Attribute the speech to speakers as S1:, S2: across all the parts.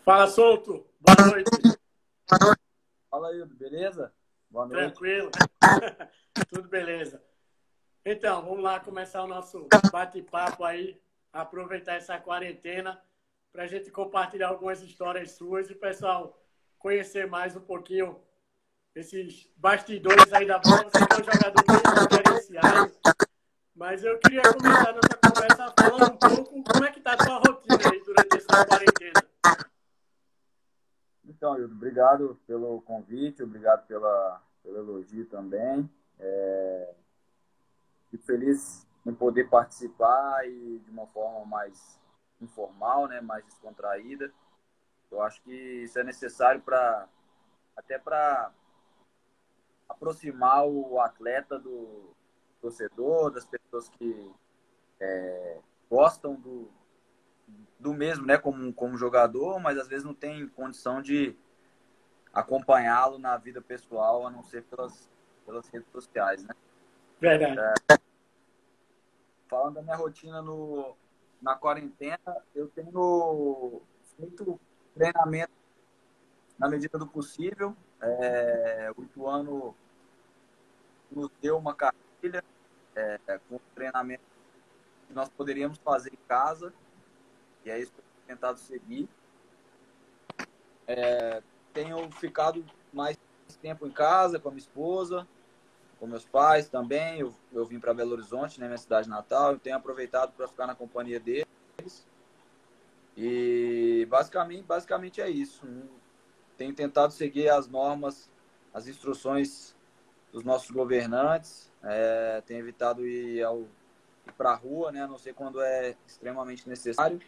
S1: Fala, Souto. Boa noite.
S2: Fala aí, beleza? Boa noite.
S1: Tranquilo? Tudo beleza. Então, vamos lá começar o nosso bate-papo aí, aproveitar essa quarentena para a gente compartilhar algumas histórias suas e o pessoal conhecer mais um pouquinho esses bastidores aí da bola. Você que é um jogador bem diferenciado, mas eu queria começar nossa conversa falando um pouco como é que está a sua rotina aí durante essa quarentena.
S2: Então, Hildo, obrigado pelo convite, obrigado pelo elogio também. Fico feliz em poder participar e de uma forma mais informal, né, mais descontraída. Eu acho que isso é necessário até para aproximar o atleta do torcedor, das pessoas que gostam do mesmo, né, como jogador, mas às vezes não tem condição de acompanhá-lo na vida pessoal, a não ser pelas redes sociais, né?
S1: Verdade.
S2: Falando da minha rotina na quarentena, eu tenho feito treinamento na medida do possível. O Ituano nos deu uma cartilha com treinamento que nós poderíamos fazer em casa, e é isso que eu tenho tentado seguir. Tenho ficado mais tempo em casa com a minha esposa, com meus pais também. Eu vim para Belo Horizonte, né, minha cidade natal. Eu tenho aproveitado para ficar na companhia deles. E basicamente é isso. Tenho tentado seguir as normas, as instruções dos nossos governantes. Tenho evitado ir para a rua, né, a não ser quando é extremamente necessário.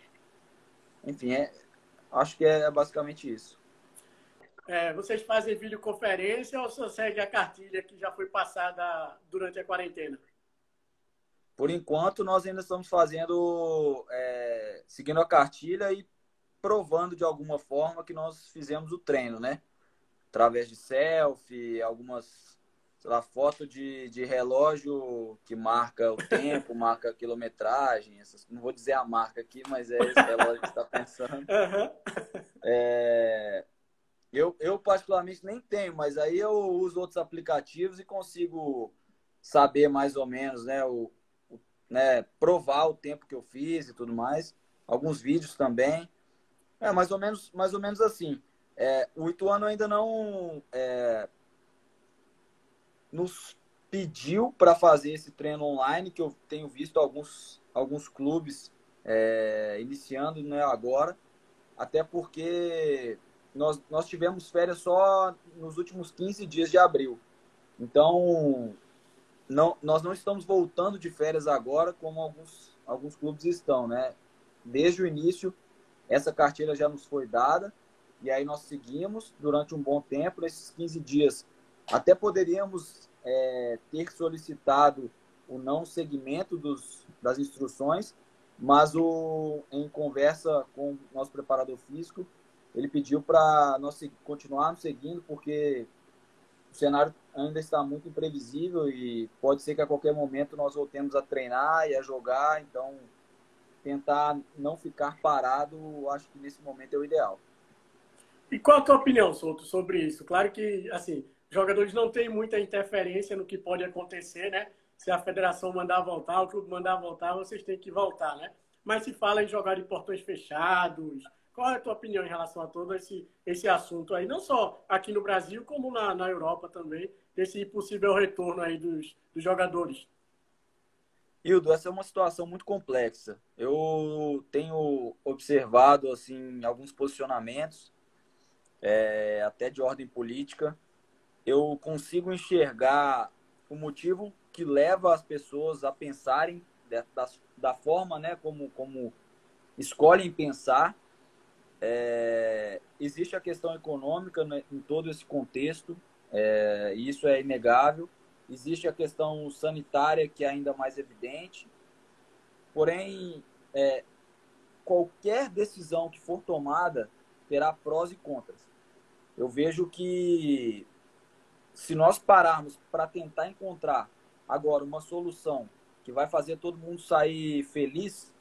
S2: Enfim, acho que é basicamente isso.
S1: Vocês fazem videoconferência ou só segue a cartilha que já foi passada durante a quarentena?
S2: Por enquanto, nós ainda estamos seguindo a cartilha e provando de alguma forma que nós fizemos o treino, né? Através de selfie, algumas, sei lá, foto de relógio que marca o tempo, marca a quilometragem. Não vou dizer a marca aqui, mas é esse relógio que você está pensando.
S1: Uhum.
S2: Eu particularmente nem tenho, mas aí eu uso outros aplicativos e consigo saber mais ou menos, né, provar o tempo que eu fiz e tudo mais. Alguns vídeos também. Mais ou menos assim. O Ituano ainda não nos pediu para fazer esse treino online, que eu tenho visto alguns clubes iniciando, né, agora, até porque nós tivemos férias só nos últimos 15 dias de abril. Então, nós não estamos voltando de férias agora, como alguns clubes estão, né? Desde o início, essa cartilha já nos foi dada, e aí nós seguimos durante um bom tempo, nesses 15 dias. Até poderíamos ter solicitado o não seguimento das instruções, mas em conversa com o nosso preparador físico, ele pediu para nós continuarmos seguindo, porque o cenário ainda está muito imprevisível e pode ser que a qualquer momento nós voltemos a treinar e a jogar, então tentar não ficar parado, acho que nesse momento é o ideal.
S1: E qual a tua opinião, Souto, sobre isso? Claro que, assim, jogadores não têm muita interferência no que pode acontecer, né? Se a federação mandar voltar, o clube mandar voltar, vocês têm que voltar, né? Mas se fala em jogar de portões fechados, qual é a tua opinião em relação a todo esse assunto aí? Não só aqui no Brasil, como na Europa também, desse possível retorno aí dos jogadores.
S2: Hildo, essa é uma situação muito complexa. Eu tenho observado assim alguns posicionamentos, até de ordem política. Eu consigo enxergar o motivo que leva as pessoas a pensarem da forma, né, como escolhem pensar. Existe a questão econômica, né, em todo esse contexto, e isso é inegável. Existe a questão sanitária, que é ainda mais evidente. Porém, qualquer decisão que for tomada terá prós e contras. Eu vejo que se nós pararmos para tentar encontrar agora uma solução que vai fazer todo mundo sair feliz,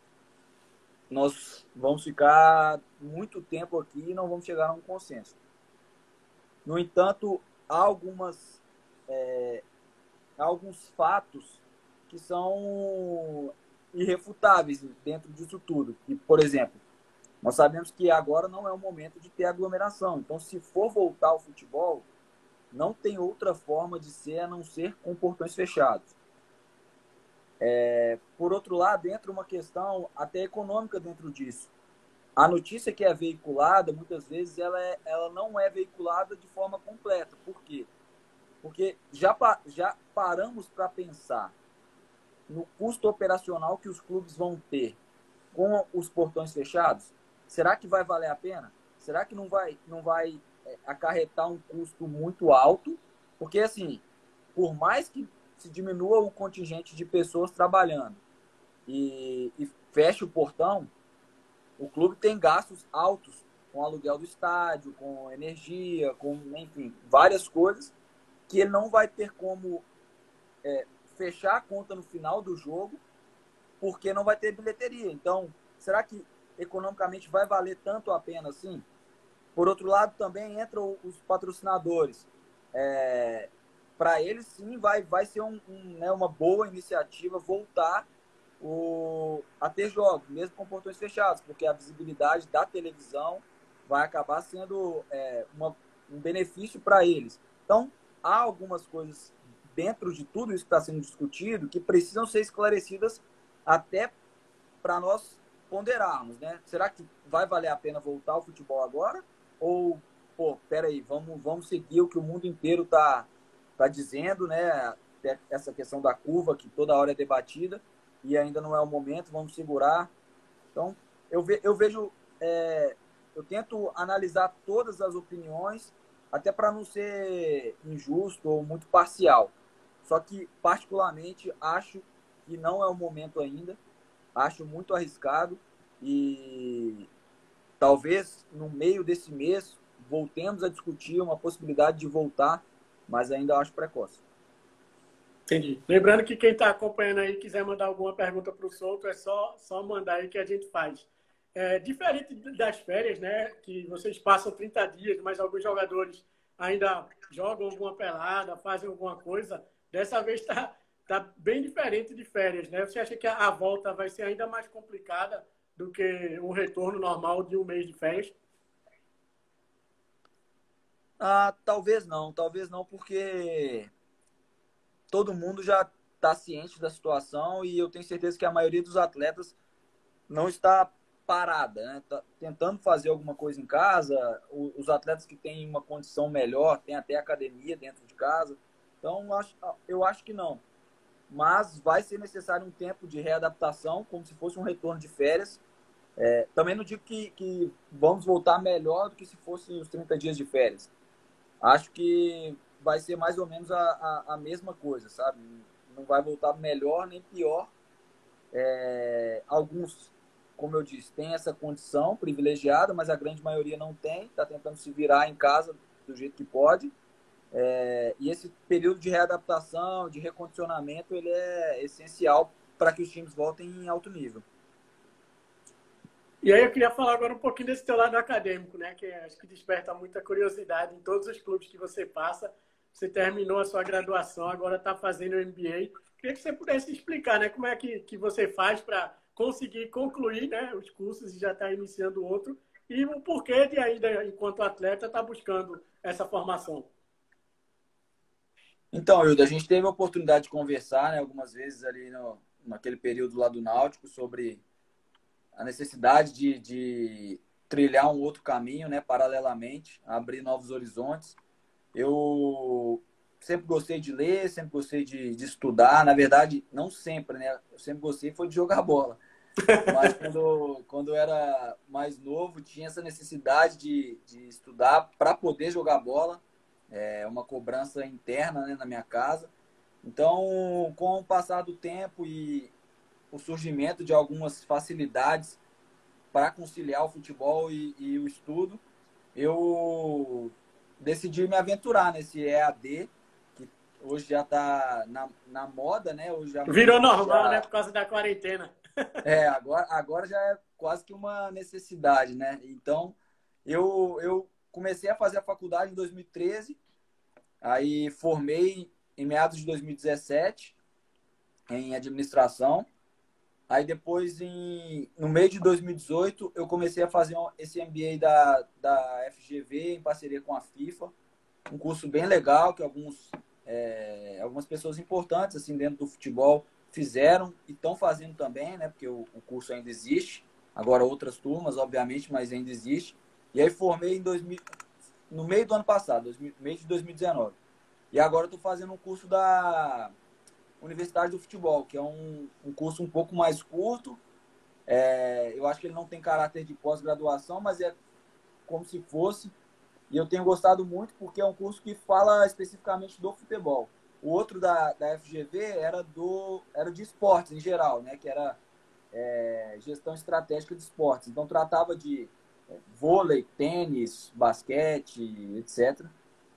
S2: nós vamos ficar muito tempo aqui e não vamos chegar a um consenso. No entanto, há alguns fatos que são irrefutáveis dentro disso tudo. E, por exemplo, nós sabemos que agora não é o momento de ter aglomeração. Então, se for voltar ao futebol, não tem outra forma de ser a não ser com portões fechados. Por outro lado, entra uma questão até econômica dentro disso. A notícia que é veiculada, muitas vezes, ela não é veiculada de forma completa. Por quê? Porque já paramos para pensar no custo operacional que os clubes vão ter com os portões fechados. Será que vai valer a pena? Será que não vai acarretar um custo muito alto? Porque, assim, por mais que se diminua o contingente de pessoas trabalhando e feche o portão, o clube tem gastos altos com o aluguel do estádio, com energia, com, enfim, várias coisas que ele não vai ter como fechar a conta no final do jogo porque não vai ter bilheteria. Então, será que economicamente vai valer tanto a pena assim? Por outro lado, também entram os patrocinadores. Para eles, sim, vai ser uma boa iniciativa voltar a ter jogos, mesmo com portões fechados, porque a visibilidade da televisão vai acabar sendo um benefício para eles. Então, há algumas coisas dentro de tudo isso que está sendo discutido que precisam ser esclarecidas até para nós ponderarmos, né? Será que vai valer a pena voltar ao futebol agora? Ou, peraí, vamos seguir o que o mundo inteiro tá dizendo, né? Essa questão da curva que toda hora é debatida e ainda não é o momento, vamos segurar. Então, eu vejo, eu tento analisar todas as opiniões, até para não ser injusto ou muito parcial. Só que, particularmente, acho que não é o momento ainda, acho muito arriscado e talvez no meio desse mês voltemos a discutir uma possibilidade de voltar, mas ainda acho precoce.
S1: Entendi. Lembrando que quem está acompanhando aí quiser mandar alguma pergunta para o Souto, é só mandar aí que a gente faz. Diferente das férias, né, que vocês passam 30 dias, mas alguns jogadores ainda jogam alguma pelada, fazem alguma coisa, dessa vez tá bem diferente de férias, né? Você acha que a volta vai ser ainda mais complicada do que um retorno normal de um mês de férias?
S2: Talvez não, porque todo mundo já está ciente da situação e eu tenho certeza que a maioria dos atletas não está parada, né? Tá tentando fazer alguma coisa em casa. Os atletas que têm uma condição melhor têm até academia dentro de casa. Então, eu acho que não. Mas vai ser necessário um tempo de readaptação, como se fosse um retorno de férias. Também não digo que vamos voltar melhor do que se fossem os 30 dias de férias. Acho que vai ser mais ou menos a mesma coisa, sabe? Não vai voltar melhor nem pior. Alguns, como eu disse, têm essa condição privilegiada, mas a grande maioria não tem, está tentando se virar em casa do jeito que pode. E esse período de readaptação, de recondicionamento, ele é essencial para que os times voltem em alto nível.
S1: E aí eu queria falar agora um pouquinho desse teu lado acadêmico, né? Que acho que desperta muita curiosidade em todos os clubes que você passa. Você terminou a sua graduação, agora está fazendo o MBA. Queria que você pudesse explicar, né? Como é que você faz para conseguir concluir, né, os cursos e já está iniciando outro. E o porquê de ainda, enquanto atleta, estar buscando essa formação.
S2: Então, Hilda, a gente teve a oportunidade de conversar, né, algumas vezes ali naquele período lá do Náutico sobre a necessidade de trilhar um outro caminho, né, paralelamente, abrir novos horizontes. Eu sempre gostei de ler, sempre gostei de estudar. Na verdade, não sempre, né? Eu sempre gostei foi de jogar bola. Mas quando eu era mais novo, tinha essa necessidade de estudar para poder jogar bola. Uma cobrança interna, né, na minha casa. Então, com o passar do tempo e o surgimento de algumas facilidades para conciliar o futebol e o estudo, eu decidi me aventurar nesse EAD, que hoje já está na moda, né? Hoje já
S1: Virou
S2: muita gente
S1: normal, né? Por causa da quarentena.
S2: Agora já é quase que uma necessidade, né? Então, eu comecei a fazer a faculdade em 2013, aí formei em meados de 2017 em administração. Aí depois, no meio de 2018, eu comecei a fazer esse MBA da FGV em parceria com a FIFA. Um curso bem legal que algumas pessoas importantes assim dentro do futebol fizeram e estão fazendo também, né? Porque o curso ainda existe. Agora outras turmas, obviamente, mas ainda existe. E aí formei no meio do ano passado, meio de 2019. E agora estou fazendo um curso da Universidade do Futebol, que é um curso um pouco mais curto. Eu acho que ele não tem caráter de pós-graduação, mas é como se fosse. E eu tenho gostado muito porque é um curso que fala especificamente do futebol. O outro da FGV era de esportes em geral, né? Que era gestão estratégica de esportes. Então tratava de vôlei, tênis, basquete, etc.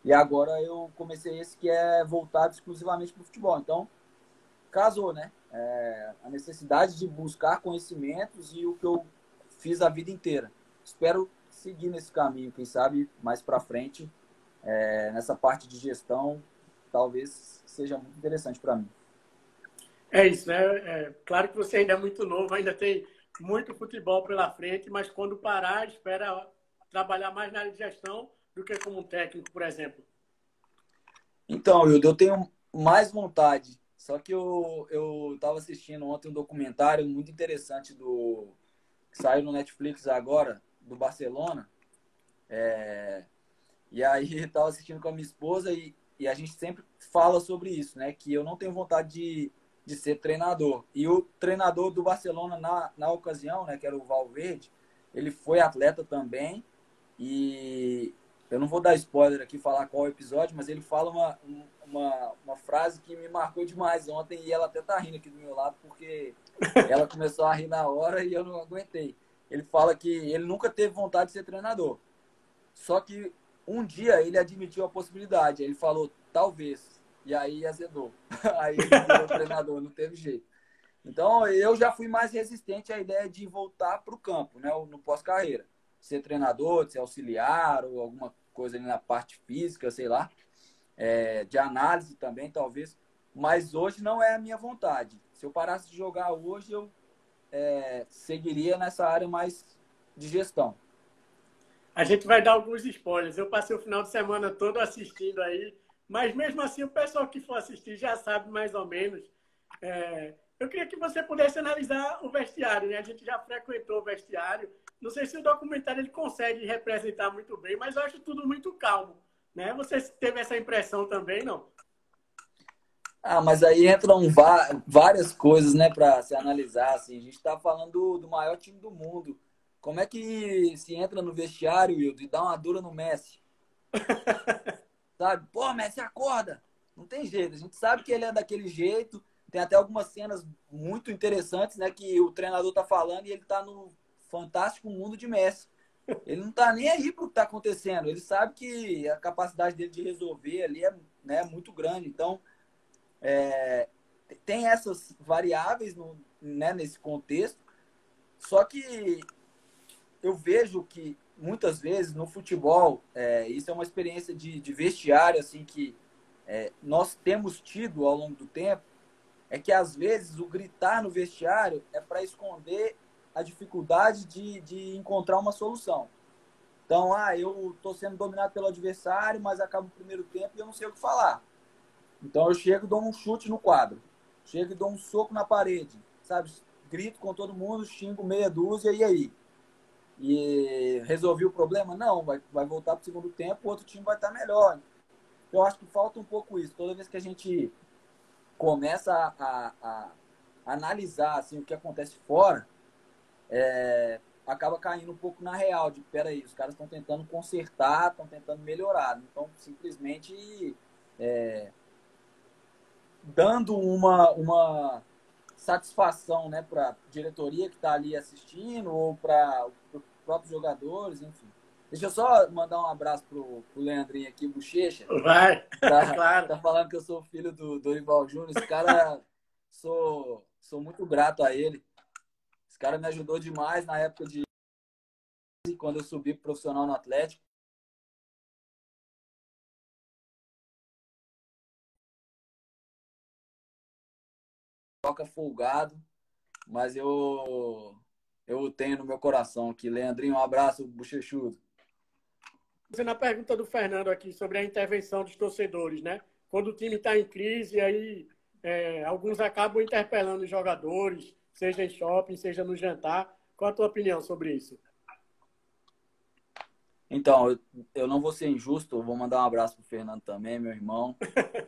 S2: E agora eu comecei esse que é voltado exclusivamente para o futebol. Então casou, né? A necessidade de buscar conhecimentos e o que eu fiz a vida inteira. Espero seguir nesse caminho, quem sabe mais para frente, nessa parte de gestão, talvez seja muito interessante para mim.
S1: É isso, né? Claro que você ainda é muito novo, ainda tem muito futebol pela frente, mas quando parar, espera trabalhar mais na área de gestão do que como técnico, por exemplo.
S2: Então, Wildo, eu tenho mais vontade. Só que eu estava assistindo ontem um documentário muito interessante que saiu no Netflix agora, do Barcelona. E aí eu estava assistindo com a minha esposa e a gente sempre fala sobre isso, né? Que eu não tenho vontade de ser treinador. E o treinador do Barcelona na ocasião, né? Que era o Valverde, ele foi atleta também. E eu não vou dar spoiler aqui, falar qual episódio, mas ele fala uma frase que me marcou demais ontem e ela até tá rindo aqui do meu lado porque ela começou a rir na hora e eu não aguentei. Ele fala que ele nunca teve vontade de ser treinador. Só que um dia ele admitiu a possibilidade. Ele falou, talvez. E aí azedou. Aí ele virou treinador, não teve jeito. Então, eu já fui mais resistente à ideia de voltar para o campo, né, no pós-carreira. Ser treinador, ser auxiliar ou alguma coisa ali na parte física, sei lá. De análise também, talvez. Mas hoje não é a minha vontade. Se eu parasse de jogar hoje, eu seguiria nessa área mais de gestão.
S1: A gente vai dar alguns spoilers. Eu passei o final de semana todo assistindo aí, mas mesmo assim o pessoal que for assistir já sabe mais ou menos. Eu queria que você pudesse analisar o vestiário, né? A gente já frequentou o vestiário. Não sei se o documentário ele consegue representar muito bem, mas eu acho tudo muito calmo, né? Você teve essa impressão também, não?
S2: Mas aí entram várias coisas, né, para se analisar. Assim. A gente está falando do maior time do mundo. Como é que se entra no vestiário, Wildo, e dá uma dura no Messi? Sabe? Pô, Messi, acorda! Não tem jeito. A gente sabe que ele é daquele jeito. Tem até algumas cenas muito interessantes, né, que o treinador tá falando e ele tá no fantástico mundo de Messi. Ele não tá nem aí pro que tá acontecendo. Ele sabe que a capacidade dele de resolver ali é, né, muito grande. Então, tem essas variáveis né, nesse contexto. Só que eu vejo que muitas vezes no futebol, isso é uma experiência de vestiário assim que nós temos tido ao longo do tempo, é que às vezes o gritar no vestiário é para esconder a dificuldade de encontrar uma solução. Então, eu estou sendo dominado pelo adversário, mas acaba o primeiro tempo e eu não sei o que falar. Então eu chego e dou um chute no quadro. Chego e dou um soco na parede. Sabe? Grito com todo mundo, xingo meia dúzia e aí? E resolvi o problema? Não, vai voltar para o segundo tempo, o outro time vai estar melhor. Eu acho que falta um pouco isso. Toda vez que a gente começa a analisar assim, o que acontece fora, acaba caindo um pouco na real, de peraí, os caras estão tentando consertar, estão tentando melhorar. Então, simplesmente dando uma satisfação, né, para a diretoria que está ali assistindo ou para os próprios jogadores, enfim. Deixa eu só mandar um abraço pro Leandrinho aqui, Bochecha.
S1: Vai,
S2: Tá,
S1: claro.
S2: tá falando que eu sou filho do Dorival Júnior. Esse cara, sou muito grato a ele. Esse cara me ajudou demais na época de quando eu subi pro profissional no Atlético. Toca folgado, mas eu tenho no meu coração aqui. Leandrinho, um abraço, bochechudo.
S1: Fazendo a pergunta do Fernando aqui sobre a intervenção dos torcedores, né? Quando o time está em crise, aí alguns acabam interpelando os jogadores, seja em shopping, seja no jantar. Qual a tua opinião sobre isso?
S2: Então, eu não vou ser injusto, vou mandar um abraço pro Fernando também, meu irmão.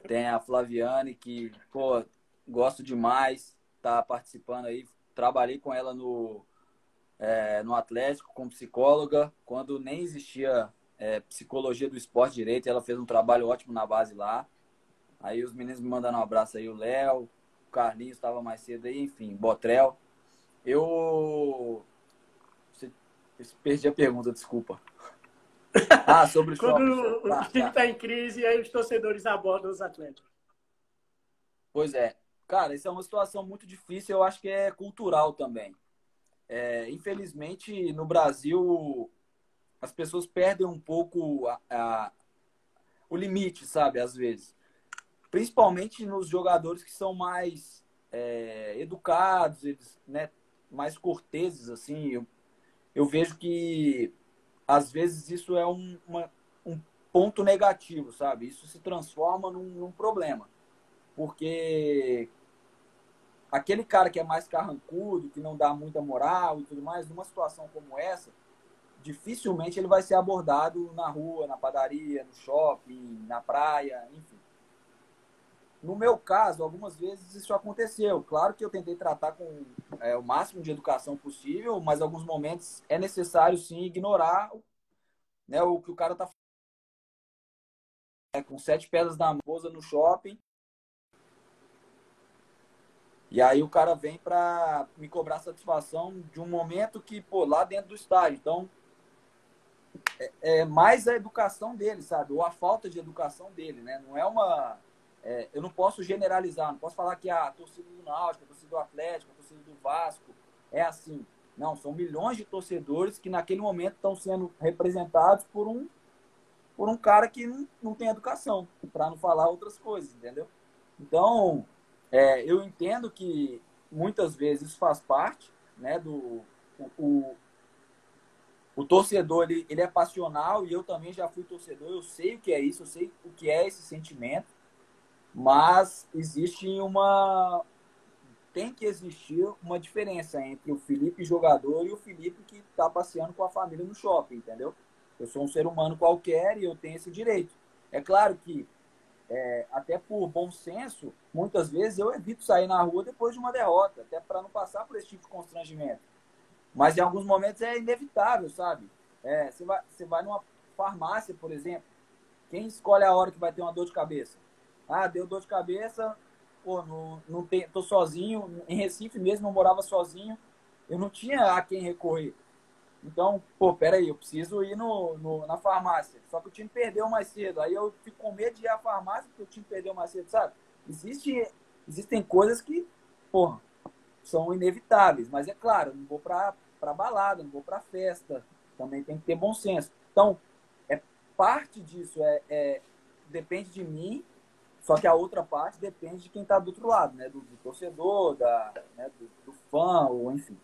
S2: Tem a Flaviane, que, pô, gosto demais, tá participando aí. Trabalhei com ela no Atlético como psicóloga, quando nem existia psicologia do esporte direito, ela fez um trabalho ótimo na base lá. Aí os meninos me mandando um abraço aí, o Léo, o Carlinhos estava mais cedo aí, enfim, Botrel. Eu perdi a pergunta, desculpa. Ah, sobre o
S1: Quando
S2: shopping.
S1: o time está em crise, aí os torcedores abordam os atletas.
S2: Pois é. Cara, isso é uma situação muito difícil, eu acho que é cultural também. Infelizmente, no Brasil, as pessoas perdem um pouco o limite, sabe, às vezes. Principalmente nos jogadores que são mais educados, eles, né, mais corteses, assim. Eu vejo que, às vezes, isso é um ponto negativo, sabe? Isso se transforma num problema. Porque aquele cara que é mais carrancudo, que não dá muita moral e tudo mais, numa situação como essa, dificilmente ele vai ser abordado na rua, na padaria, no shopping, na praia, enfim. No meu caso, algumas vezes isso aconteceu. Claro que eu tentei tratar com o máximo de educação possível, mas em alguns momentos é necessário sim ignorar, né, o que o cara está com 7 pedras na mesa no shopping. E aí o cara vem para me cobrar satisfação de um momento que, pô, lá dentro do estádio. Então, é mais a educação dele, sabe? Ou a falta de educação dele, né? Não é uma... eu não posso generalizar, não posso falar que a torcida do Náutico, a torcida do Atlético, a torcida do Vasco é assim. Não, são milhões de torcedores que naquele momento estão sendo representados por um cara que não tem educação, para não falar outras coisas, entendeu? Então, eu entendo que muitas vezes isso faz parte, né, o torcedor, ele é passional, e eu também já fui torcedor, eu sei o que é isso, eu sei o que é esse sentimento, mas tem que existir uma diferença entre o Felipe jogador e o Felipe que está passeando com a família no shopping, entendeu? Eu sou um ser humano qualquer e eu tenho esse direito. É claro que, até por bom senso, muitas vezes eu evito sair na rua depois de uma derrota, até para não passar por esse tipo de constrangimento. Mas em alguns momentos é inevitável, sabe? Você vai numa farmácia, por exemplo, quem escolhe a hora que vai ter uma dor de cabeça? Ah, deu dor de cabeça, pô, tô sozinho. Em Recife mesmo, eu morava sozinho, eu não tinha a quem recorrer. Então, pô, peraí, eu preciso ir na farmácia. Só que o time perdeu mais cedo. Aí eu fico com medo de ir à farmácia porque o time perdeu mais cedo, sabe? Existem coisas que, porra, são inevitáveis. Mas é claro, eu não vou pra balada, não vou pra festa. Também tem que ter bom senso. Então, parte disso depende de mim, só que a outra parte depende de quem está do outro lado, né? Do torcedor, né? do fã, ou enfim.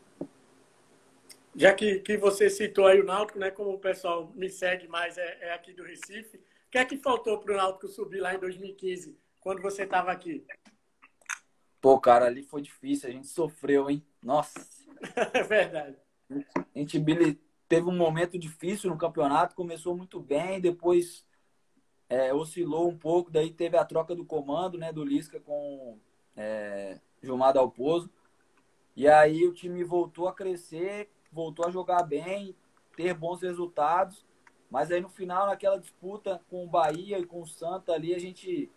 S1: Já que você citou aí o Náutico, né? Como o pessoal me segue mais é aqui do Recife. O que é que faltou para o Náutico subir lá em 2015, quando você estava aqui?
S2: Pô, cara, ali foi difícil, a gente sofreu, hein? Nossa.
S1: É verdade.
S2: A gente teve um momento difícil no campeonato, começou muito bem, depois oscilou um pouco, daí teve a troca do comando, né? Do Lisca com Gilmar Dalpozo. E aí o time voltou a crescer, voltou a jogar bem, ter bons resultados. Mas aí no final, naquela disputa com o Bahia e com o Santa ali, a gente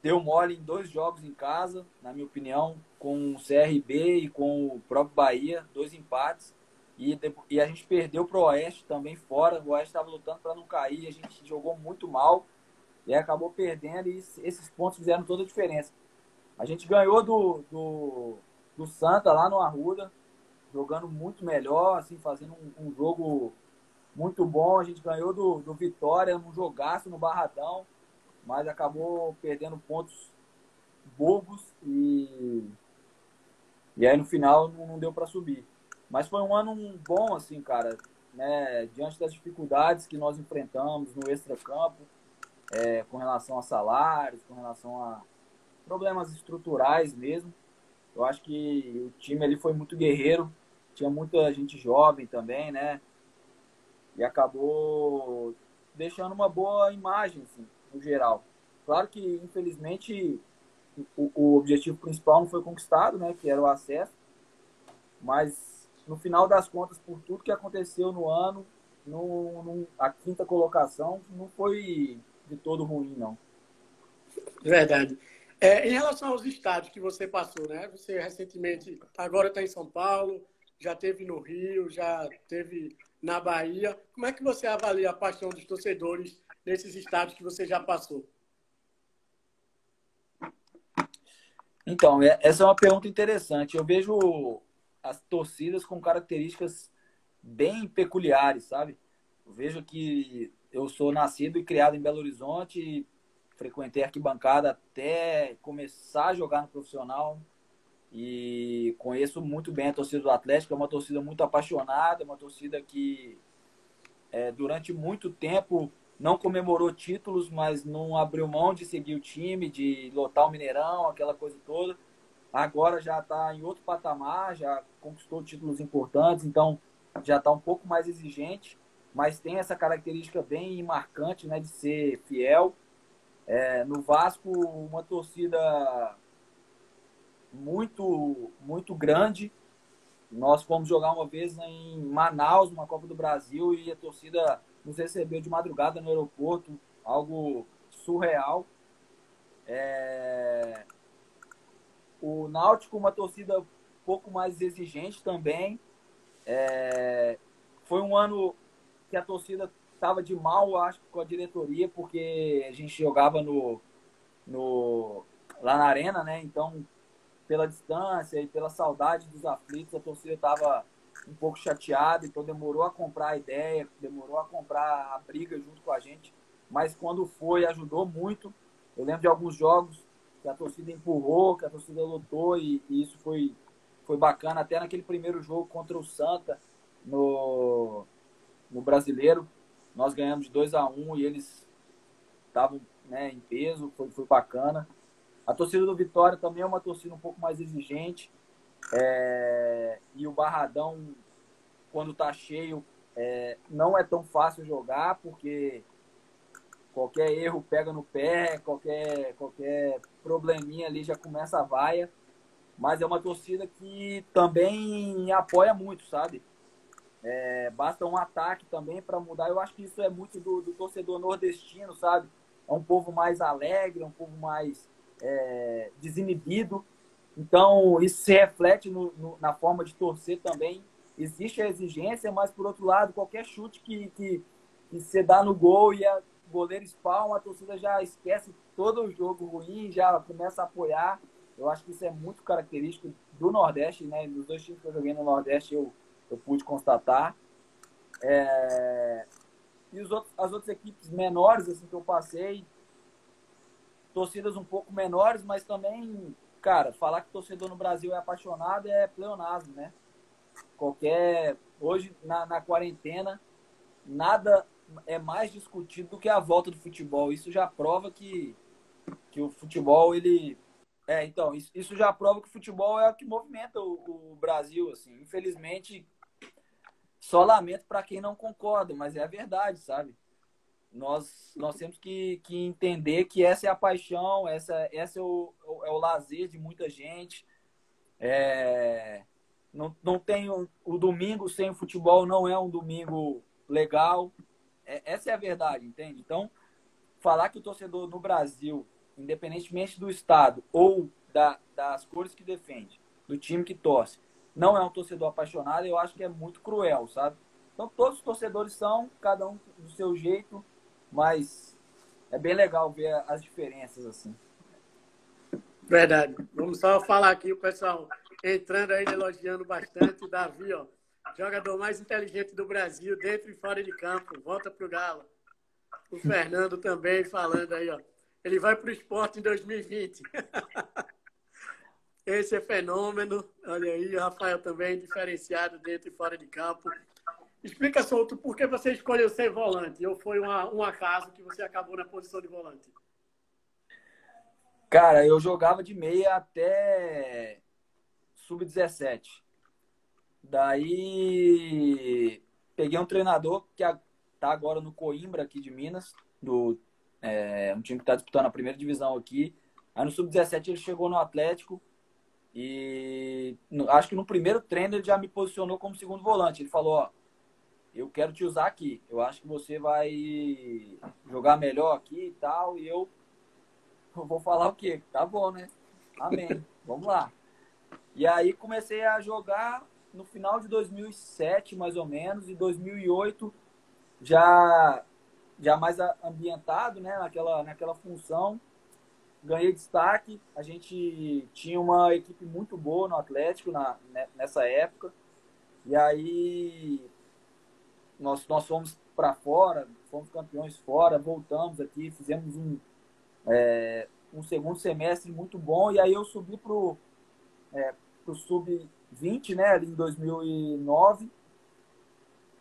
S2: deu mole em 2 jogos em casa, na minha opinião, com o CRB e com o próprio Bahia, 2 empates. E a gente perdeu para o Oeste também fora. O Oeste estava lutando para não cair, a gente jogou muito mal e acabou perdendo. E esses pontos fizeram toda a diferença. A gente ganhou do Santa lá no Arruda. jogando muito melhor, assim, fazendo um jogo muito bom. A gente ganhou do Vitória num jogaço no Barradão, mas acabou perdendo pontos bobos e aí no final não deu para subir. Mas foi um ano bom, assim, cara, né? Diante das dificuldades que nós enfrentamos no extracampo, com relação a salários, com relação a problemas estruturais mesmo. Eu acho que o time ali foi muito guerreiro, tinha muita gente jovem também, né? E acabou deixando uma boa imagem, assim, no geral. Claro que, infelizmente, o objetivo principal não foi conquistado, né? Que era o acesso. Mas, no final das contas, por tudo que aconteceu no ano, a quinta colocação não foi de todo ruim, não.
S1: Verdade. Em relação aos estados que você passou, né? Você recentemente, agora está em São Paulo, já teve no Rio, já teve na Bahia. Como é que você avalia a paixão dos torcedores nesses estados que você já passou?
S2: Então, essa é uma pergunta interessante. Eu vejo as torcidas com características bem peculiares, sabe? Eu vejo que eu sou nascido e criado em Belo Horizonte, frequentei arquibancada até começar a jogar no profissional e conheço muito bem a torcida do Atlético. É uma torcida muito apaixonada, uma torcida que durante muito tempo não comemorou títulos, mas não abriu mão de seguir o time, de lotar o Mineirão, aquela coisa toda. Agora já está em outro patamar, já conquistou títulos importantes, então já está um pouco mais exigente, mas tem essa característica bem marcante, né, de ser fiel. No Vasco, uma torcida muito grande. Nós fomos jogar uma vez em Manaus, numa Copa do Brasil, e a torcida nos recebeu de madrugada no aeroporto, algo surreal. O Náutico, uma torcida um pouco mais exigente também. Foi um ano que a torcida estava de mal, acho, com a diretoria, porque a gente jogava lá na arena, né? Então, pela distância e pela saudade dos aflitos, a torcida estava um pouco chateada, então demorou a comprar a ideia, demorou a comprar a briga junto com a gente, mas quando foi, ajudou muito. Eu lembro de alguns jogos que a torcida empurrou, que a torcida lutou, e isso foi bacana, até naquele primeiro jogo contra o Santa, no Brasileiro, nós ganhamos de 2-1 e eles estavam, né, em peso, foi bacana. A torcida do Vitória também é uma torcida um pouco mais exigente. E o Barradão, quando está cheio, não é tão fácil jogar, porque qualquer erro pega no pé, qualquer probleminha ali já começa a vaia. Mas é uma torcida que também apoia muito, sabe? Basta um ataque também para mudar. Eu acho que isso é muito do torcedor nordestino, sabe? É um povo mais alegre, é um povo mais desinibido. Então, isso se reflete na forma de torcer também. Existe a exigência, mas, por outro lado, qualquer chute que você dá no gol e a goleira espalma, a torcida já esquece todo o jogo ruim, já começa a apoiar. Eu acho que isso é muito característico do Nordeste, né? Dos dois times que eu joguei no Nordeste, eu pude constatar. E as outras equipes menores assim, que eu passei, torcidas um pouco menores, mas também, cara, falar que torcedor no Brasil é apaixonado é pleonasmo, né? Hoje, na quarentena, nada é mais discutido do que a volta do futebol. Isso já prova que o futebol, ele... então, isso já prova que o futebol é o que movimenta o Brasil, assim. Infelizmente, só lamento para quem não concorda, mas é a verdade, sabe? Nós temos que entender que essa é a paixão, essa é o lazer de muita gente. Não tem o domingo sem o futebol, não é um domingo legal. Essa é a verdade, entende? Então, falar que o torcedor no Brasil, independentemente do estado ou das cores que defende, do time que torce, não é um torcedor apaixonado, eu acho que é muito cruel, sabe? Então, todos os torcedores são, cada um do seu jeito, mas é bem legal ver as diferenças, assim.
S1: Verdade. Vamos só falar aqui, o pessoal entrando aí, elogiando bastante. O Davi, ó, jogador mais inteligente do Brasil, dentro e fora de campo. Volta pro Galo. O Fernando também falando aí, ó. Ele vai pro esporte em 2020. Esse é fenômeno. Olha aí, o Rafael também, diferenciado dentro e fora de campo. Explica, Souto, por que você escolheu ser volante? Ou foi um acaso que você acabou na posição de volante?
S2: Cara, eu jogava de meia até sub-17. Daí peguei um treinador que tá agora no Coimbra, aqui de Minas, um time que está disputando a primeira divisão aqui. Aí no sub-17 ele chegou no Atlético e acho que no primeiro treino ele já me posicionou como segundo volante. Ele falou, ó, eu quero te usar aqui. Eu acho que você vai jogar melhor aqui e tal. E eu vou falar o quê? Tá bom, né? Amém. Vamos lá. E aí comecei a jogar no final de 2007, mais ou menos, e 2008 já mais ambientado, né, naquela função. Ganhei destaque. A gente tinha uma equipe muito boa no Atlético nessa época. E aí nós fomos para fora, fomos campeões fora, voltamos aqui, fizemos um segundo semestre muito bom. E aí eu subi pro sub-20, né, ali em 2009.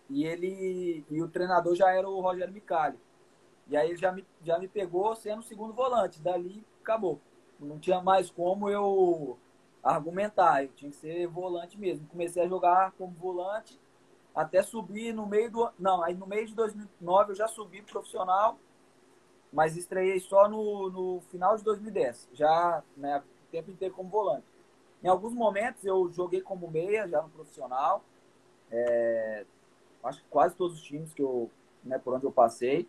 S2: E o treinador já era o Rogério Micali. E aí ele já me pegou sendo segundo volante. Dali acabou. Não tinha mais como eu argumentar. Eu tinha que ser volante mesmo. Comecei a jogar como volante até subir no meio do... Não, aí no meio de 2009 eu já subi profissional, mas estreiei só no final de 2010. Já, né, o tempo inteiro como volante. Em alguns momentos eu joguei como meia, já no profissional. Acho que quase todos os times por onde eu passei.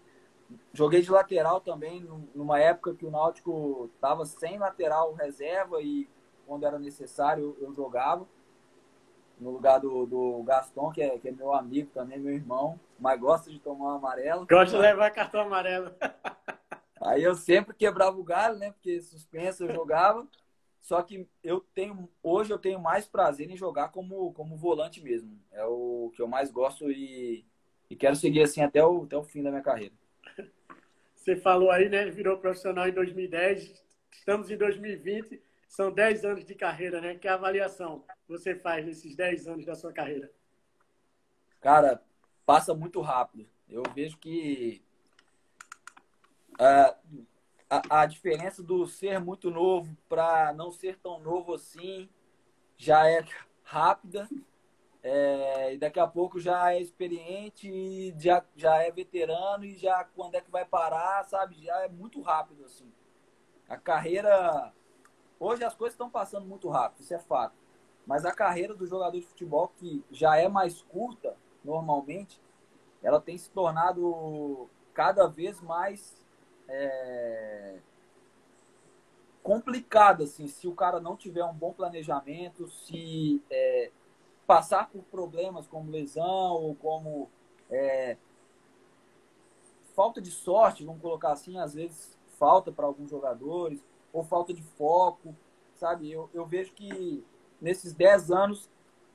S2: Joguei de lateral também, numa época que o Náutico estava sem lateral reserva e quando era necessário eu jogava. No lugar do Gaston, que é meu amigo também, meu irmão, mas gosta de tomar um amarelo.
S1: Gosta de levar cartão amarelo.
S2: Aí eu sempre quebrava o galho, né? Porque suspenso eu jogava. Só que hoje eu tenho mais prazer em jogar como volante mesmo. É o que eu mais gosto e quero seguir assim até o fim da minha carreira.
S1: Você falou aí, né? Virou profissional em 2010. Estamos em 2020. São 10 anos de carreira, né? Que avaliação você faz nesses 10 anos da sua carreira?
S2: Cara, passa muito rápido. Eu vejo que a diferença do ser muito novo para não ser tão novo assim já é rápida. E daqui a pouco já é experiente, e já é veterano e já quando é que vai parar, sabe? Já é muito rápido, assim. A carreira... Hoje as coisas estão passando muito rápido, isso é fato. Mas a carreira do jogador de futebol, que já é mais curta, normalmente, ela tem se tornado cada vez mais complicada, assim, se o cara não tiver um bom planejamento, se passar por problemas como lesão ou como falta de sorte, vamos colocar assim, às vezes falta para alguns jogadores, ou falta de foco, sabe? Eu vejo que nesses 10 anos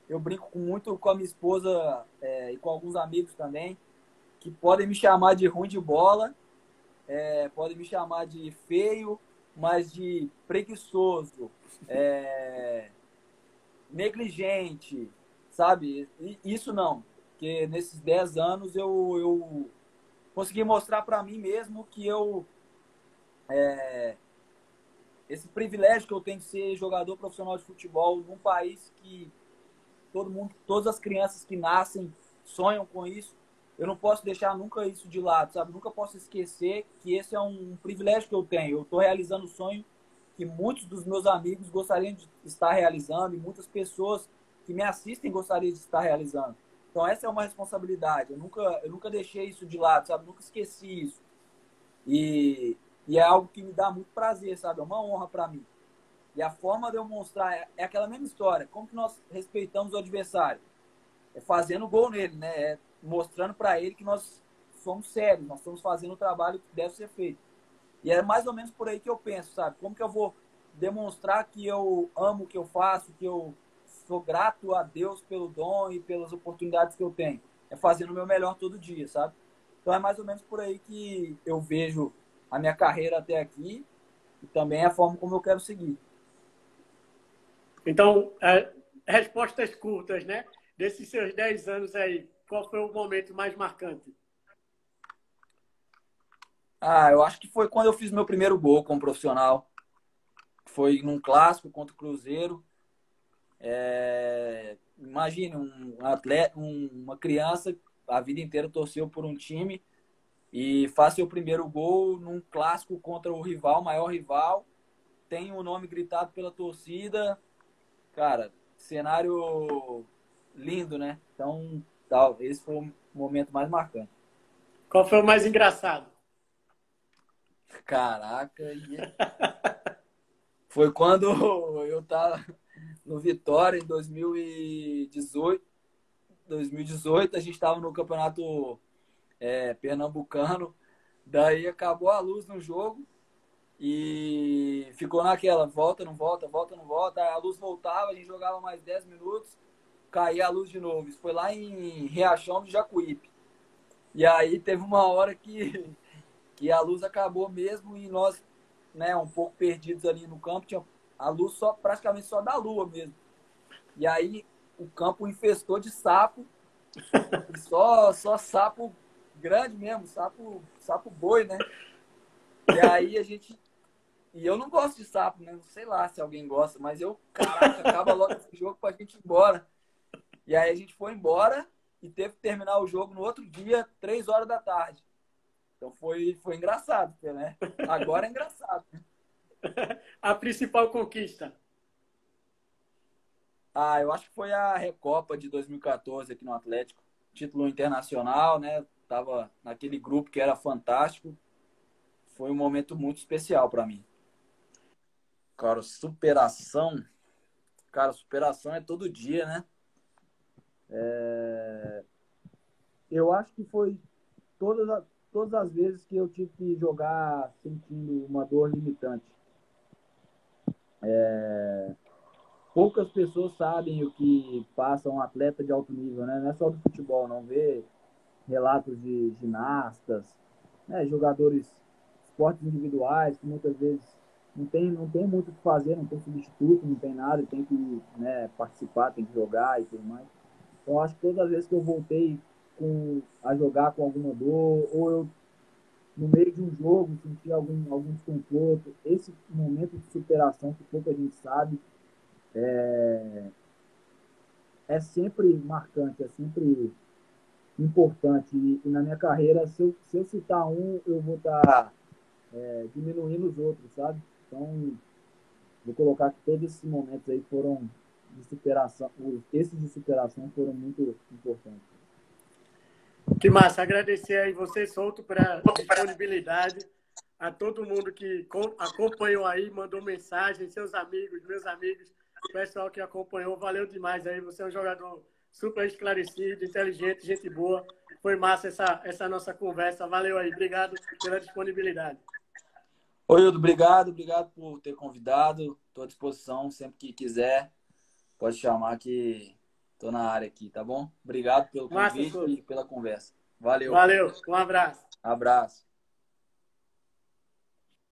S2: eu brinco muito com a minha esposa e com alguns amigos também, que podem me chamar de ruim de bola, podem me chamar de feio, mas de preguiçoso, negligente, sabe? Isso não, porque nesses 10 anos eu consegui mostrar para mim mesmo que esse privilégio que eu tenho de ser jogador profissional de futebol num país que todas as crianças que nascem sonham com isso, eu não posso deixar nunca isso de lado, sabe? Nunca posso esquecer que esse é um privilégio que eu tenho. Eu estou realizando o sonho que muitos dos meus amigos gostariam de estar realizando e muitas pessoas que me assistem gostariam de estar realizando. Então essa é uma responsabilidade. Eu nunca deixei isso de lado, sabe? Nunca esqueci isso. E é algo que me dá muito prazer, sabe? É uma honra para mim. E a forma de eu mostrar é aquela mesma história. Como que nós respeitamos o adversário? É fazendo gol nele, né? É mostrando para ele que nós somos sérios, nós estamos fazendo o trabalho que deve ser feito. E é mais ou menos por aí que eu penso, sabe? Como que eu vou demonstrar que eu amo o que eu faço, que eu sou grato a Deus pelo dom e pelas oportunidades que eu tenho. É fazendo o meu melhor todo dia, sabe? Então é mais ou menos por aí que eu vejo a minha carreira até aqui e também a forma como eu quero seguir.
S1: Então, respostas curtas, né? Desses seus 10 anos aí, qual foi o momento mais marcante?
S2: Eu acho que foi quando eu fiz meu primeiro gol como profissional. Foi num clássico contra o Cruzeiro. Imagine um atleta, uma criança, a vida inteira torceu por um time e faz seu primeiro gol num clássico contra o rival, maior rival, tem o nome gritado pela torcida. Cara, cenário lindo, né? Então, esse foi o momento mais marcante.
S1: Qual foi o mais engraçado?
S2: Caraca, foi quando eu tava no Vitória em 2018. 2018 a gente estava no campeonato pernambucano. Daí acabou a luz no jogo e ficou naquela, volta, não volta, volta, não volta. Aí a luz voltava, a gente jogava mais 10 minutos, caía a luz de novo. Isso foi lá em Riachão do Jacuípe. E aí teve uma hora que a luz acabou mesmo e nós, né, um pouco perdidos ali no campo, tinha a luz praticamente só da lua mesmo. E aí o campo infestou de sapo, só sapo grande mesmo, sapo boi, né? E aí e eu não gosto de sapo, né? Não sei lá se alguém gosta, mas caraca, acaba logo esse jogo pra gente ir embora. E aí a gente foi embora e teve que terminar o jogo no outro dia, 3 horas da tarde. Então foi engraçado, né? Agora é engraçado, né?
S1: A principal conquista?
S2: Eu acho que foi a Recopa de 2014 aqui no Atlético. Título internacional, né? Tava naquele grupo que era fantástico. Foi um momento muito especial para mim. Cara, superação. Cara, superação é todo dia, né? Eu acho que foi todas as vezes que eu tive que jogar sentindo uma dor limitante. Poucas pessoas sabem o que passa um atleta de alto nível, né? Não é só do futebol, não vê relatos de ginastas, né? Jogadores, esportes individuais, que muitas vezes não tem muito o que fazer, não tem substituto, não tem nada, tem que, né, participar, tem que jogar e tudo mais. Então, acho que todas as vezes que eu voltei a jogar com alguma dor, ou eu, no meio de um jogo, senti algum desconforto, esse momento de superação que pouca gente sabe, é sempre marcante, é sempre importante. E na minha carreira, se eu citar um, eu vou estar diminuindo os outros, sabe? Então, vou colocar que todos esses momentos aí foram de superação, esses de superação foram muito importantes.
S1: Que massa, agradecer aí você, Souto, pela disponibilidade, a todo mundo que acompanhou aí, mandou mensagem, seus amigos, meus amigos, pessoal que acompanhou, valeu demais aí, você é um jogador super esclarecido, inteligente, gente boa, foi massa essa nossa conversa, valeu aí, obrigado pela disponibilidade.
S2: Oi, Ildo, obrigado por ter convidado, estou à disposição sempre que quiser, pode chamar que estou na área aqui, tá bom? Obrigado pelo
S1: Massa,
S2: convite
S1: Souto.
S2: e pela conversa. Valeu.
S1: Valeu, um abraço.
S2: Abraço.